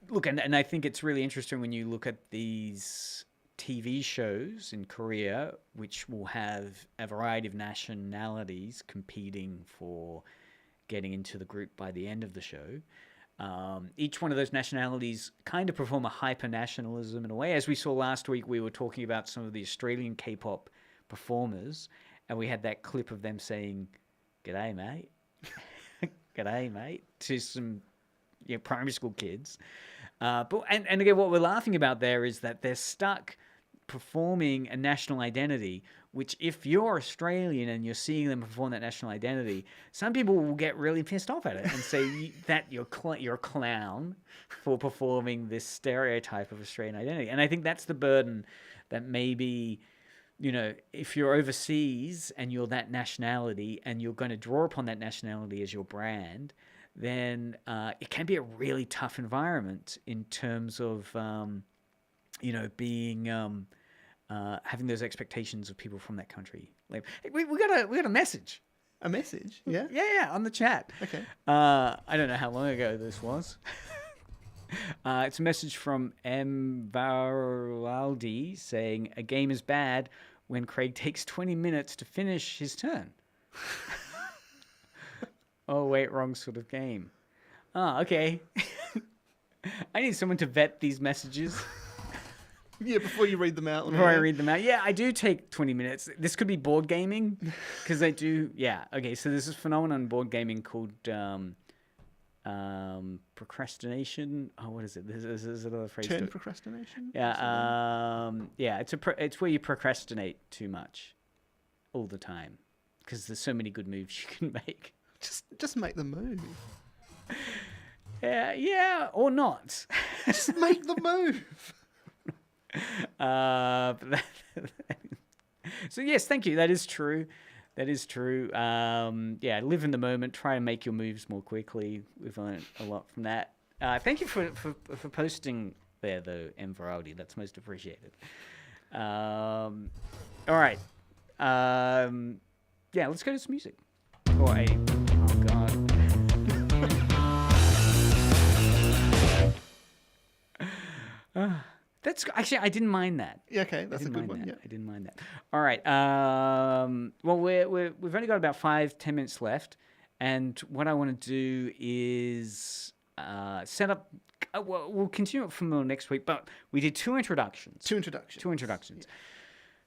Look, and I think it's really interesting when you look at these TV shows in Korea, which will have a variety of nationalities competing for getting into the group by the end of the show. Each one of those nationalities kind of perform a hyper-nationalism in a way. As we saw last week, we were talking about some of the Australian K-pop performers, and we had that clip of them saying, "G'day, mate." "G'day, mate," to some primary school kids. But again, what we're laughing about there is that they're stuck performing a national identity, which if you're Australian and you're seeing them perform that national identity, some people will get really pissed off at it and say that you're a clown for performing this stereotype of Australian identity. And I think that's the burden that maybe, if you're overseas and you're that nationality and you're going to draw upon that nationality as your brand, then it can be a really tough environment in terms of, being... having those expectations of people from that country. Like, we got a message. A message? Yeah? Yeah, on the chat. Okay. I don't know how long ago this was. It's a message from M. Varaldi saying, "A game is bad when Craig takes 20 minutes to finish his turn." Oh, wait, wrong sort of game. Okay. I need someone to vet these messages. Yeah, before you read them out. Before I read them out. Yeah, I do take 20 minutes. This could be board gaming, because I do... Yeah, okay, so there's this phenomenon in board gaming called procrastination. Oh, what is it? There's another phrase. Turn procrastination? Yeah, it's where you procrastinate too much all the time, because there's so many good moves you can make. Just make the move. Yeah, or not. Just make the move. So yes, thank you. That is true. Live in the moment. Try and make your moves more quickly. We've learned a lot from that. Thank you for posting there, though, M. Varaldi. That's most appreciated. All right. Yeah, let's go to some music. Or a... Oh, God. That's actually, I didn't mind that. Yeah, okay, that's a good one. Yeah. I didn't mind that. All right. Well, we've only got about 5-10 minutes left, and what I want to do is set up. We'll continue it from next week, but we did two introductions. Yeah.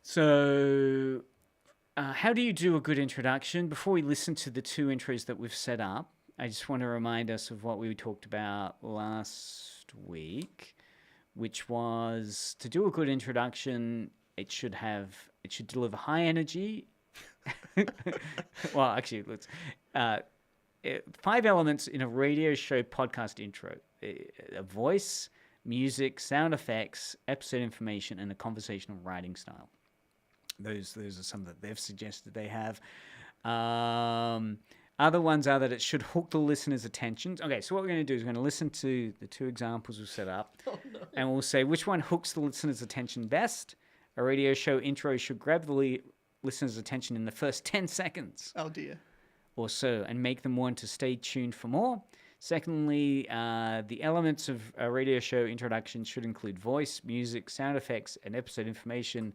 So, how do you do a good introduction? Before we listen to the two intros that we've set up, I just want to remind us of what we talked about last week, which was to do a good introduction, it should deliver high energy. Well, actually, let's 5 elements in a radio show podcast intro: a voice, music, sound effects, episode information, and a conversational writing style. Those are some that they've suggested they have. Other ones are that it should hook the listener's attention. Okay, so what we're going to do is we're going to listen to the two examples we've set up, and we'll say which one hooks the listener's attention best. A radio show intro should grab the listener's attention in the first 10 seconds. Oh, dear. Or so, and make them want to stay tuned for more. Secondly, the elements of a radio show introduction should include voice, music, sound effects, and episode information.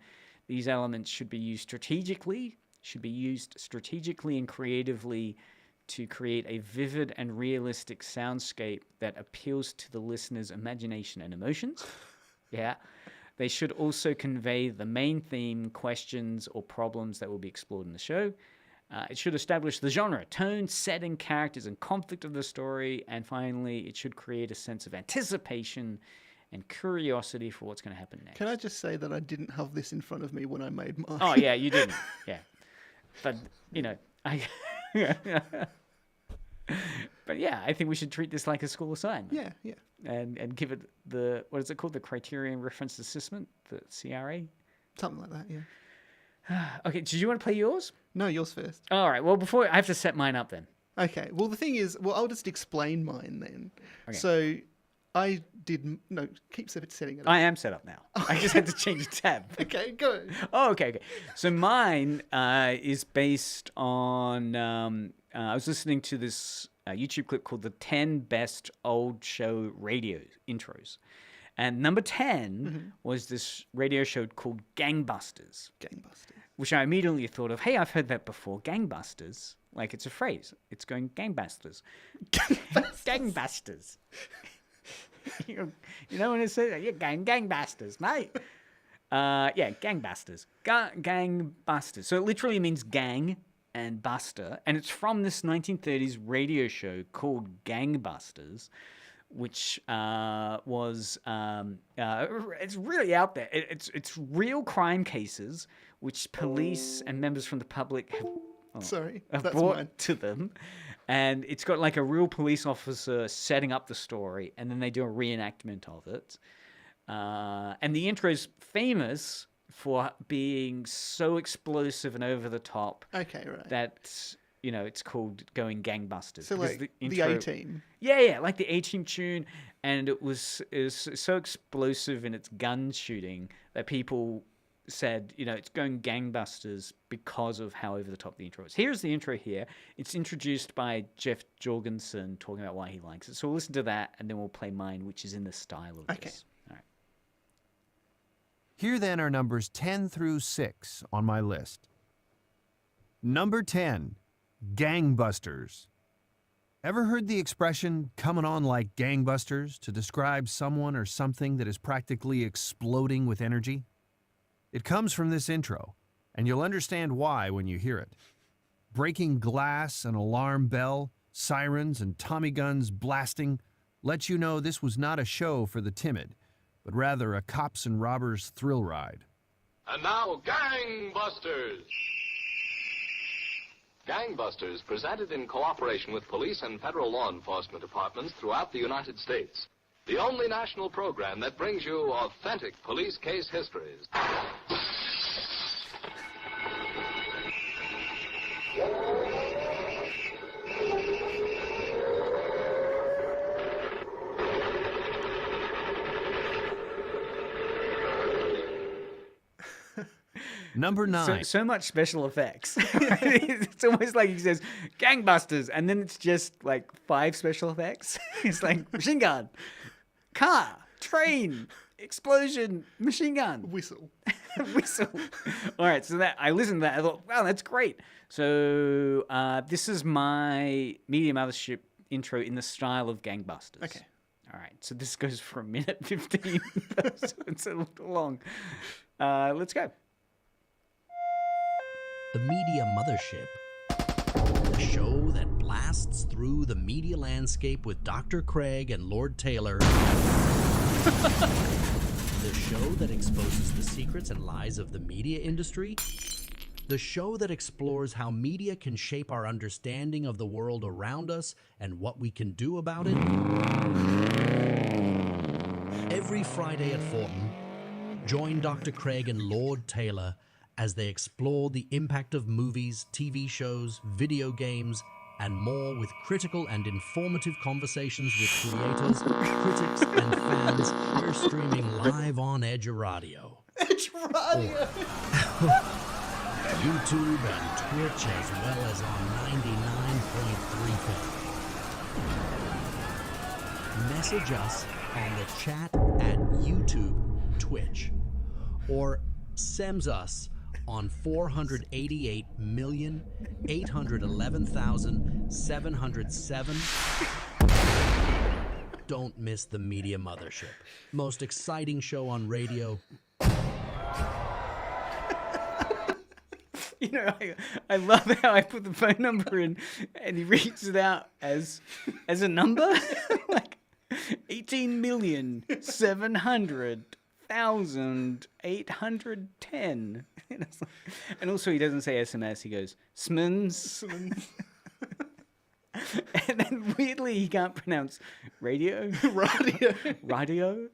These elements should be used strategically and creatively to create a vivid and realistic soundscape that appeals to the listener's imagination and emotions. Yeah. They should also convey the main theme, questions, or problems that will be explored in the show. It should establish the genre, tone, setting, characters, and conflict of the story. And finally, it should create a sense of anticipation and curiosity for what's going to happen next. Can I just say that I didn't have this in front of me when I made mine? Oh, yeah, you didn't. Yeah. But, I... But, yeah, I think we should treat this like a school assignment. Yeah. And give it the, what is it called? The Criterion Reference Assessment, the CRA? Something like that, yeah. Okay, did you want to play yours? No, yours first. All right, well, before I have to set mine up then. Okay, well, the thing is, I'll just explain mine then. Okay. So, I did, no, keep setting it up. I am set up now. I just had to change the tab. Okay, go. Oh, okay. So mine is based on, I was listening to this YouTube clip called the 10 Best Old Show Radio Intros. And number 10 was this radio show called Gangbusters. Which I immediately thought of, hey, I've heard that before. Gangbusters. Like, it's a phrase. It's going gangbusters. Gangbusters. You know when it says that? Yeah, gangbusters, mate. Yeah, gangbusters. Gangbusters. So it literally means gang and buster. And it's from this 1930s radio show called Gangbusters, which was it's really out there. It's real crime cases which police and members from the public have brought to them, and it's got like a real police officer setting up the story, and then they do a reenactment of it. And the intro is famous for being so explosive and over the top. Okay, right. That it's called going gangbusters. So like the A-Team. Yeah, like the A-Team tune, and it was so explosive in its gun shooting that people said, it's going gangbusters because of how over the top the intro is. Here's the intro here. It's introduced by Jeff Jorgensen talking about why he likes it. So we'll listen to that, and then we'll play mine, which is in the style of this. All right. Here then are numbers 10 through 6 on my list. Number 10. Gangbusters. Ever heard the expression coming on like gangbusters to describe someone or something that is practically exploding with energy? It comes from this intro, and you'll understand why when you hear it. Breaking glass, an alarm bell, sirens, and Tommy guns blasting lets you know this was not a show for the timid, but rather a cops and robbers thrill ride. And now, Gangbusters! Gangbusters, presented in cooperation with police and federal law enforcement departments throughout the United States. The only national program that brings you authentic police case histories. Number 9. So much special effects. It's almost like he says gangbusters, and then it's just like 5 special effects. It's like machine gun, car, train, explosion, machine gun, Whistle. whistle. All right, so that I listened to that. I thought, wow, that's great. So this is my Media Mothership intro in the style of gangbusters. Okay. All right, so this goes for 1:15. So it's a little long. Let's go. The Media Mothership, the show that blasts through the media landscape with Dr. Craig and Lord Taylor. The show that exposes the secrets and lies of the media industry. The show that explores how media can shape our understanding of the world around us and what we can do about it. Every Friday at Fortin, join Dr. Craig and Lord Taylor as they explore the impact of movies, TV shows, video games, and more with critical and informative conversations with creators, critics, and fans. We're streaming live on Edge Radio. Edge Radio! YouTube and Twitch, as well as on 99.3 FM. Message us on the chat at YouTube, Twitch, or SEMS us on 488,811,707. Don't miss the Media Mothership. Most exciting show on radio. You know, I love how I put the phone number in and he reads it out as a number. Like 18,700,810. And also he doesn't say SMS, he goes, Smins. And then weirdly he can't pronounce radio. Radio.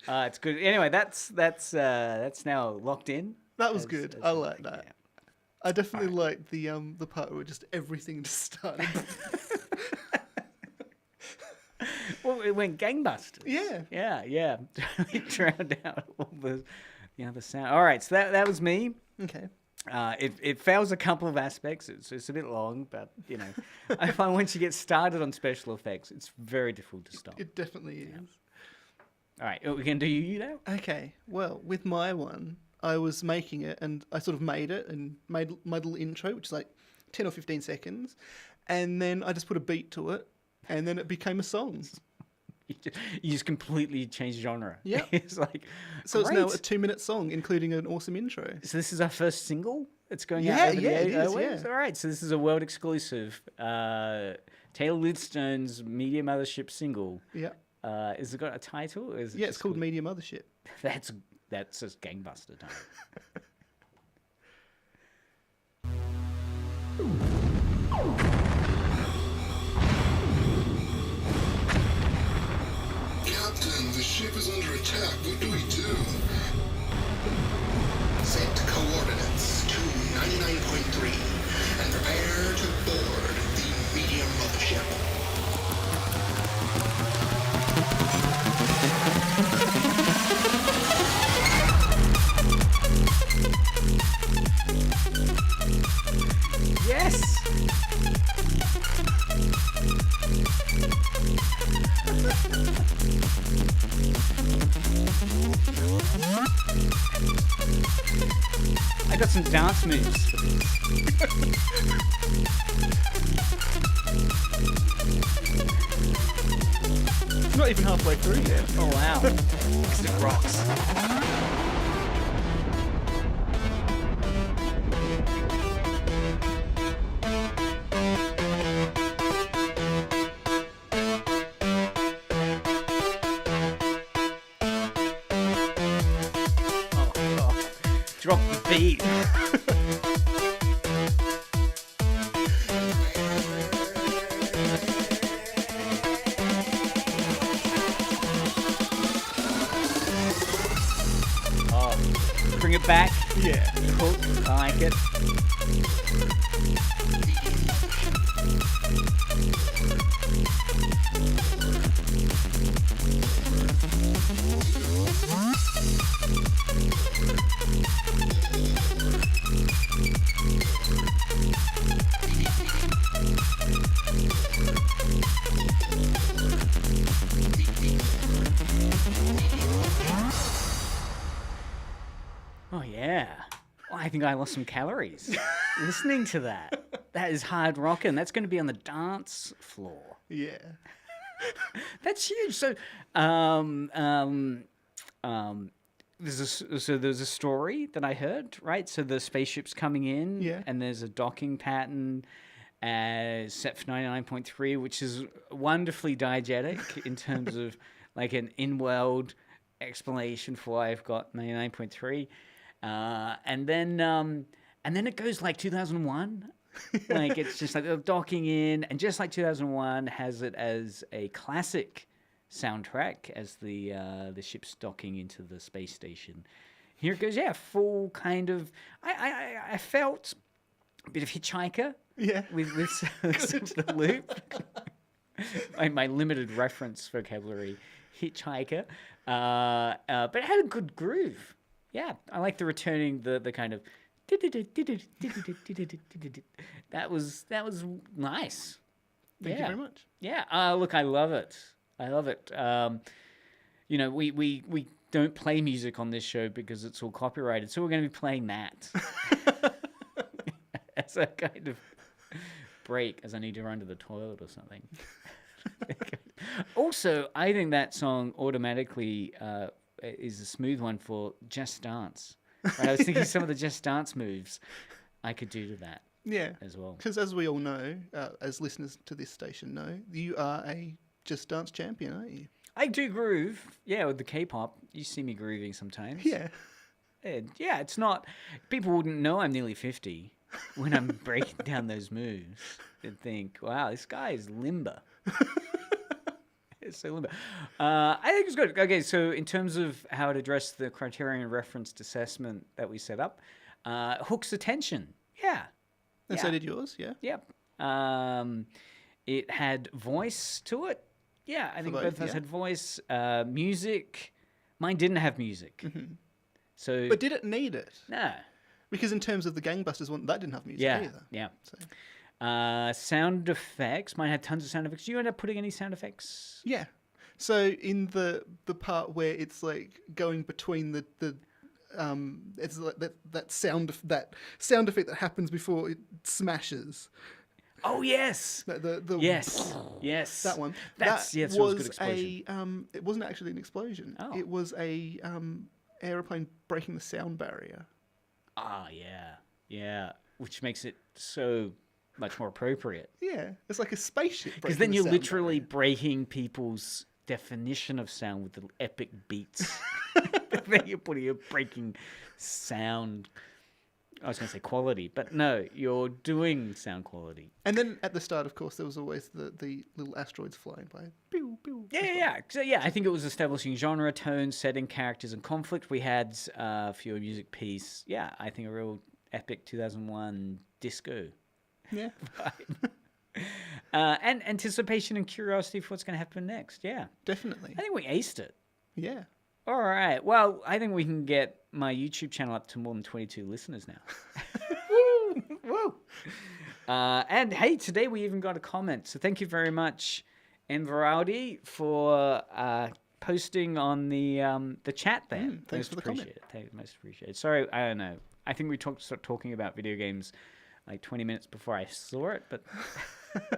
It's good. Anyway, that's now locked in. That was good. I like that. Yeah. I definitely like the part where just everything just started. Well, it went gangbusters. Yeah. Yeah. It drowned out all the other sound. All right, so that was me. Okay. It fails a couple of aspects. It's a bit long, but you know, I find once you get started on special effects, it's very difficult to stop. It definitely is. All right, we can do you now. Okay. Well, with my one, I was making it and I sort of made it and made my little intro, which is like 10 or 15 seconds. And then I just put a beat to it and then it became a song. You just completely changed genre. Yeah. It's like, so great. it's now a 2-minute song, including an awesome intro. So this is our first single? It's going out over it is, airwaves? yeah. All right, so this is a world exclusive. Taylor Lidstone's Media Mothership single. Yeah. Has it got a title? Or is it It's called Media Mothership. That's just gangbuster time. Captain, the ship is under attack. What do we do? Set coordinates to 99.3 and prepare to board the Media Mothership. Yes! I got some dance moves for this. Not even halfway through yet. Oh wow. Because it rocks. Drop the beat. Oh, bring it back. Yeah. Cool. I like it. Yeah. Well, I think I lost some calories listening to that. That is hard rocking. That's going to be on the dance floor. Yeah. That's huge. So, there's a story that I heard, right? So the spaceship's coming in, Yeah. and there's a docking pattern set for 99.3, which is wonderfly diegetic in terms of like an in-world explanation for why I've got 99.3, and then it goes like 2001. Like it's just like docking in, and just like 2001 has it as a classic soundtrack as the ship's docking into the space station. Here it goes, full kind of. I felt a bit of Hitchhiker, with the loop. my limited reference vocabulary, Hitchhiker, but it had a good groove. Yeah, I like the returning the kind of. That was nice. Thank you very much. Yeah. Look, I love it. We don't play music on this show because it's all copyrighted, so we're going to be playing that as a kind of break, as I need to run to the toilet or something. Also, I think that song automatically is a smooth one for Just Dance. Right? I was thinking some of the Just Dance moves I could do to that. Yeah, as well. Because as we all know, as listeners to this station know, you are a Just Dance champion, aren't you? I do groove, with the K-pop. You see me grooving sometimes. Yeah. And it's not. People wouldn't know I'm nearly 50 when I'm breaking down those moves. They'd think, "Wow, this guy is limber." It's so limber. I think it's good. Okay, so in terms of how to address the criterion referenced assessment that we set up, hooks attention. Yeah. And so did yours, yeah? Yep. It had voice to it. Yeah, I think both of us had voice. Music. Mine didn't have music. Mm-hmm. So, but did it need it? No. Because in terms of the Gangbusters one, that didn't have music either. Yeah. So. Sound effects. Mine had tons of sound effects. Do you end up putting any sound effects? Yeah. So in the part where it's like going between the it's like that sound effect that happens before it smashes. Oh yes. The yes. That one. That was a good explosion. It wasn't actually an explosion. Oh. It was a aeroplane breaking the sound barrier. Ah, yeah. Which makes it so much more appropriate. Yeah, it's like a spaceship. Because then you're literally breaking people's definition of sound with the epic beats. Then you're breaking sound. I was going to say quality, but no, you're doing sound quality. And then at the start, of course, there was always the little asteroids flying by. Pew, pew, yeah. So I think it was establishing genre, tone, setting, characters, and conflict. We had for your music piece, I think a real epic 2001 disco. Yeah. And anticipation and curiosity for what's going to happen next. Yeah. Definitely. I think we aced it. Yeah. All right. Well, I think we can get my YouTube channel up to more than 22 listeners now. Woo! And hey, today we even got a comment. So thank you very much, Enveraldi, for posting on the chat there. Thanks for the comment. Most appreciated. Sorry, I don't know. I think we started talking about video games like 20 minutes before I saw it, but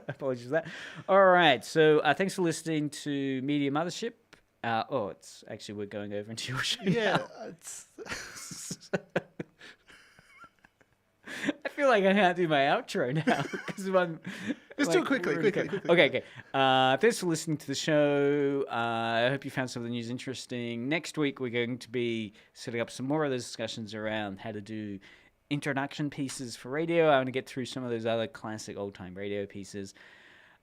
apologies for that. All right. So thanks for listening to Media Mothership. It's actually we're going over into your show. Yeah, I feel like I can't do my outro now because Let's do it quickly. Okay. Thanks for listening to the show. I hope you found some of the news interesting. Next week we're going to be setting up some more of those discussions around how to do introduction pieces for radio. I want to get through some of those other classic old-time radio pieces.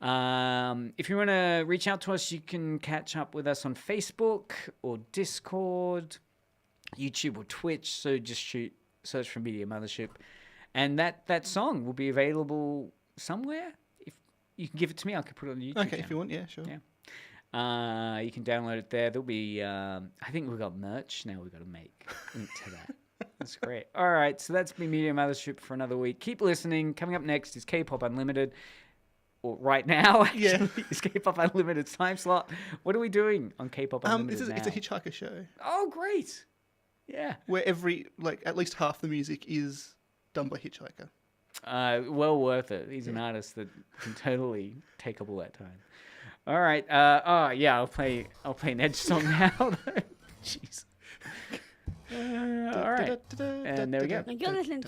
If you want to reach out to us, you can catch up with us on Facebook or Discord, YouTube or Twitch. So just search for Media Mothership. And that song will be available somewhere. If you can give it to me, I can put it on the YouTube channel. If you want, yeah, sure. Yeah. You can download it there. There'll be, I think we've got merch now we've got to make. Link to that. That's great. All right, so that's been Media Mothership for another week. Keep listening. Coming up next is K-Pop Unlimited. Or right now, actually, is K-Pop Unlimited's time slot. What are we doing on K-Pop Unlimited now? It's a Hitchhiker show. Oh, great. Yeah. Where at least half the music is done by Hitchhiker. Well worth it. He's an artist that can totally take up all that time. All right. I'll play an Edge song now. Jeez. All right. And there we go. You're listening to